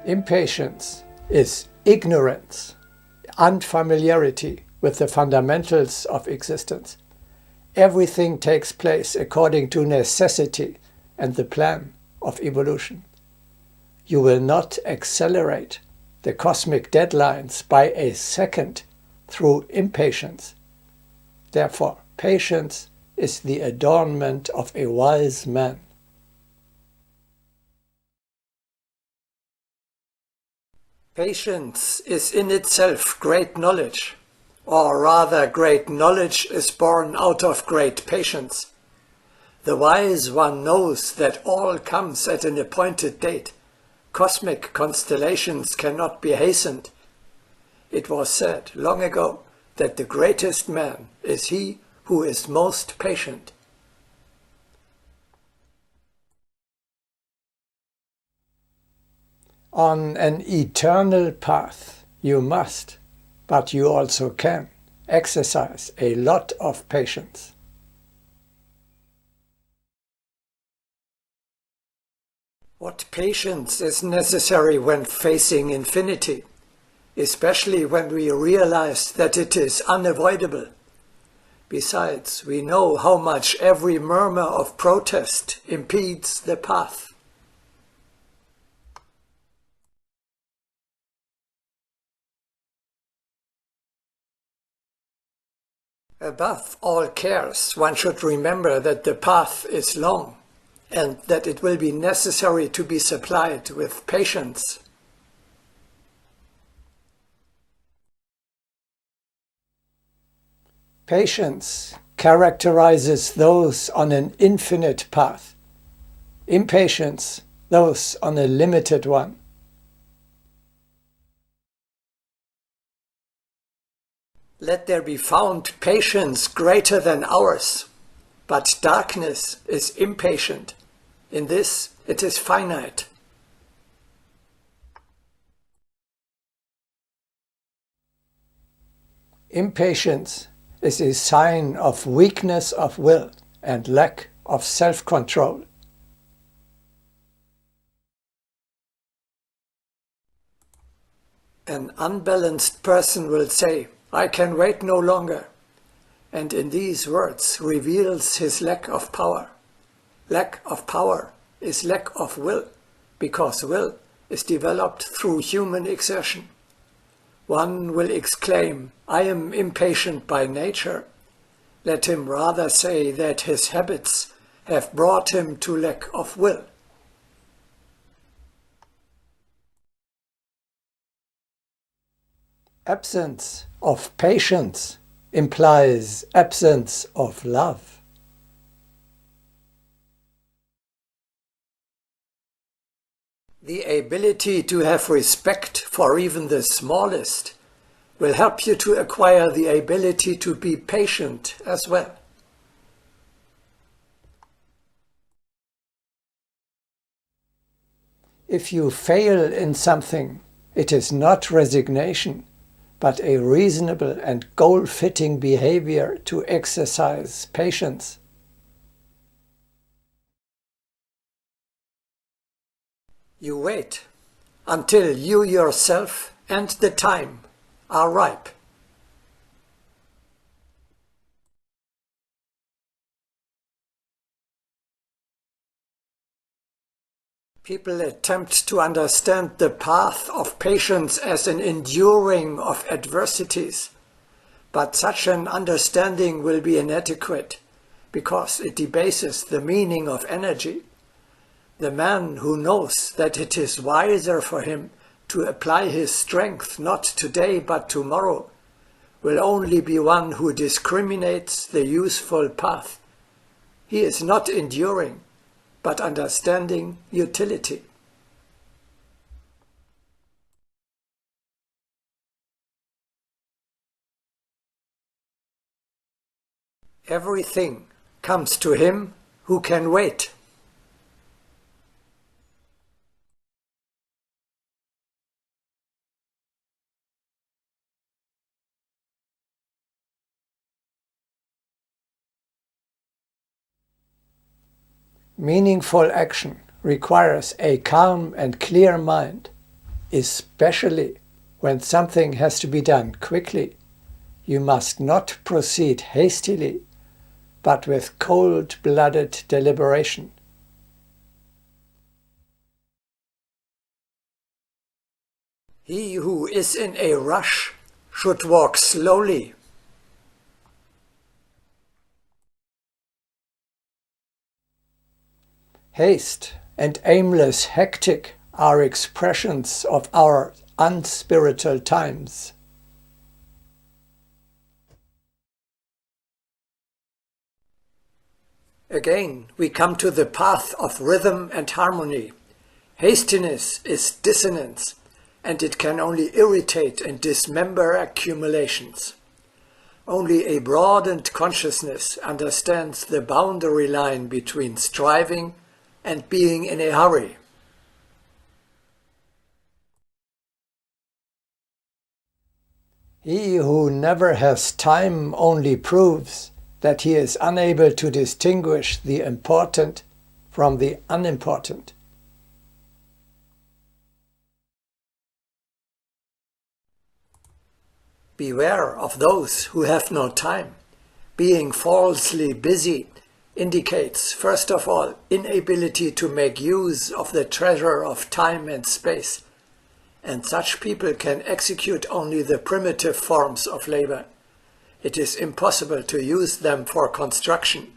Impatience is ignorance, unfamiliarity with the fundamentals of existence. Everything takes place according to necessity and the plan of evolution. You will not accelerate the cosmic deadlines by a second through impatience. Therefore, patience is the adornment of a wise man. Patience is in itself great knowledge, or rather great knowledge is born out of great patience. The wise one knows that all comes at an appointed date. Cosmic constellations cannot be hastened. It was said long ago that the greatest man is he who is most patient. On an eternal path you must, but you also can, exercise a lot of patience. What patience is necessary when facing infinity, especially when we realize that it is unavoidable. Besides, we know how much every murmur of protest impedes the path. Above all cares, one should remember that the path is long, and that it will be necessary to be supplied with patience. Patience characterizes those on an infinite path. Impatience, those on a limited one. Let there be found patience greater than ours, but darkness is impatient. In this it is finite. Impatience is a sign of weakness of will and lack of self-control. An unbalanced person will say, "I can wait no longer," and in these words reveals his lack of power. Lack of power is lack of will, because will is developed through human exertion. One will exclaim, "I am impatient by nature." Let him rather say that his habits have brought him to lack of will. Absence of patience implies absence of love. The ability to have respect for even the smallest will help you to acquire the ability to be patient as well. If you fail in something, it is not resignation, but a reasonable and goal-fitting behavior to exercise patience. You wait until you yourself and the time are ripe. People attempt to understand the path of patience as an enduring of adversities, but such an understanding will be inadequate, because it debases the meaning of energy. The man who knows that it is wiser for him to apply his strength not today but tomorrow will only be one who discriminates the useful path. He is not enduring, but understanding utility. Everything comes to him who can wait. Meaningful action requires a calm and clear mind. especially when something has to be done quickly, you must not proceed hastily, but with cold-blooded deliberation. He who is in a rush should walk slowly. Haste and aimless hectic are expressions of our unspiritual times. Again, we come to the path of rhythm and harmony. Hastiness is dissonance, and it can only irritate and dismember accumulations. Only a broadened consciousness understands the boundary line between striving and being in a hurry. He who never has time only proves that he is unable to distinguish the important from the unimportant. Beware of those who have no time. Being falsely busy indicates, first of all, inability to make use of the treasure of time and space, and such people can execute only the primitive forms of labor. It is impossible to use them for construction.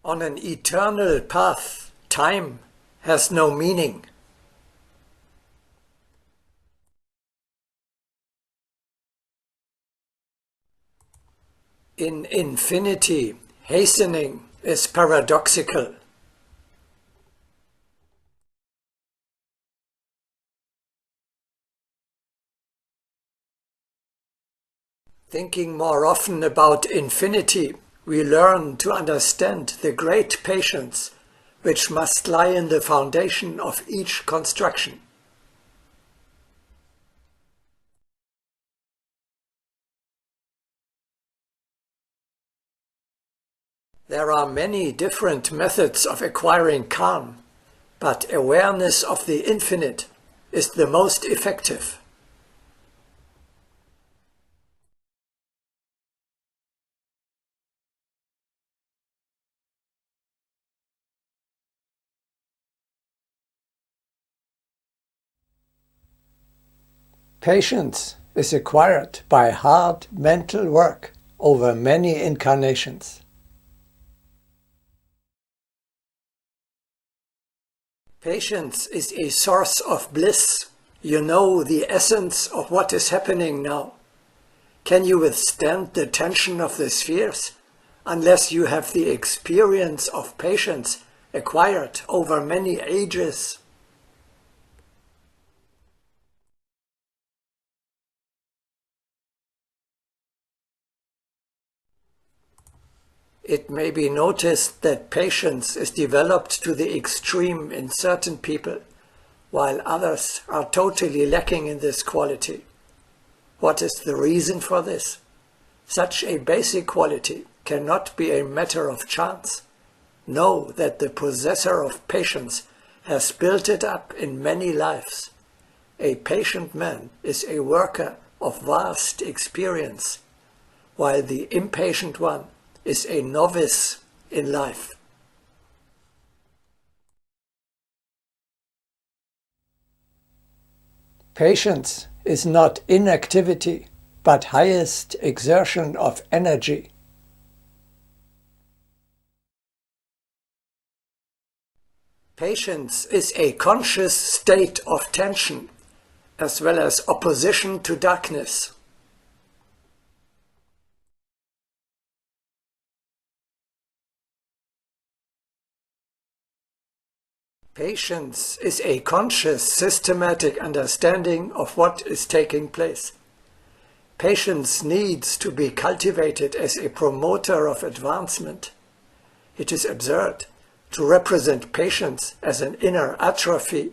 On an eternal path, time has no meaning. In infinity, hastening is paradoxical. Thinking more often about infinity, we learn to understand the great patience which must lie in the foundation of each construction. There are many different methods of acquiring calm, but awareness of the infinite is the most effective. Patience is acquired by hard mental work over many incarnations. Patience is a source of bliss. You know the essence of what is happening now. Can you withstand the tension of the spheres unless you have the experience of patience acquired over many ages? It may be noticed that patience is developed to the extreme in certain people, while others are totally lacking in this quality. What is the reason for this? Such a basic quality cannot be a matter of chance. Know that the possessor of patience has built it up in many lives. A patient man is a worker of vast experience, while the impatient one is a novice in life. Patience is not inactivity, but highest exertion of energy. Patience is a conscious state of tension, as well as opposition to darkness. Patience is a conscious, systematic understanding of what is taking place. Patience needs to be cultivated as a promoter of advancement. It is absurd to represent patience as an inner atrophy.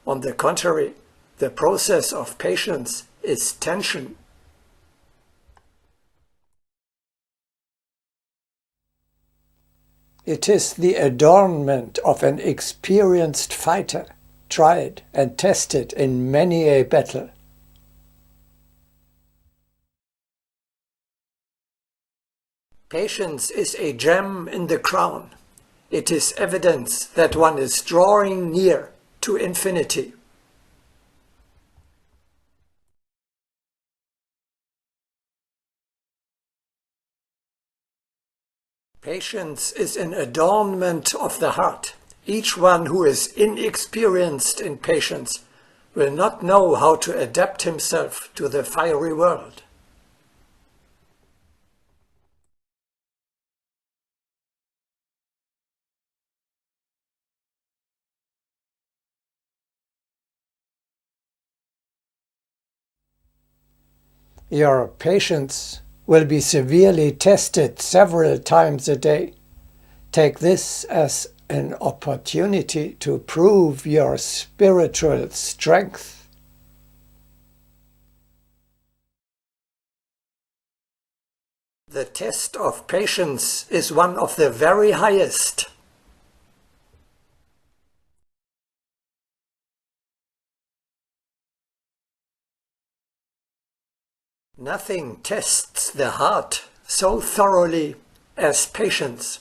On the contrary, the process of patience is tension. It is the adornment of an experienced fighter, tried and tested in many a battle. Patience is a gem in the crown. It is evidence that one is drawing near to infinity. Patience is an adornment of the heart. Each one who is inexperienced in patience will not know how to adapt himself to the fiery world. Your patience will be severely tested several times a day. Take this as an opportunity to prove your spiritual strength. The test of patience is one of the very highest. Nothing tests the heart so thoroughly as patience.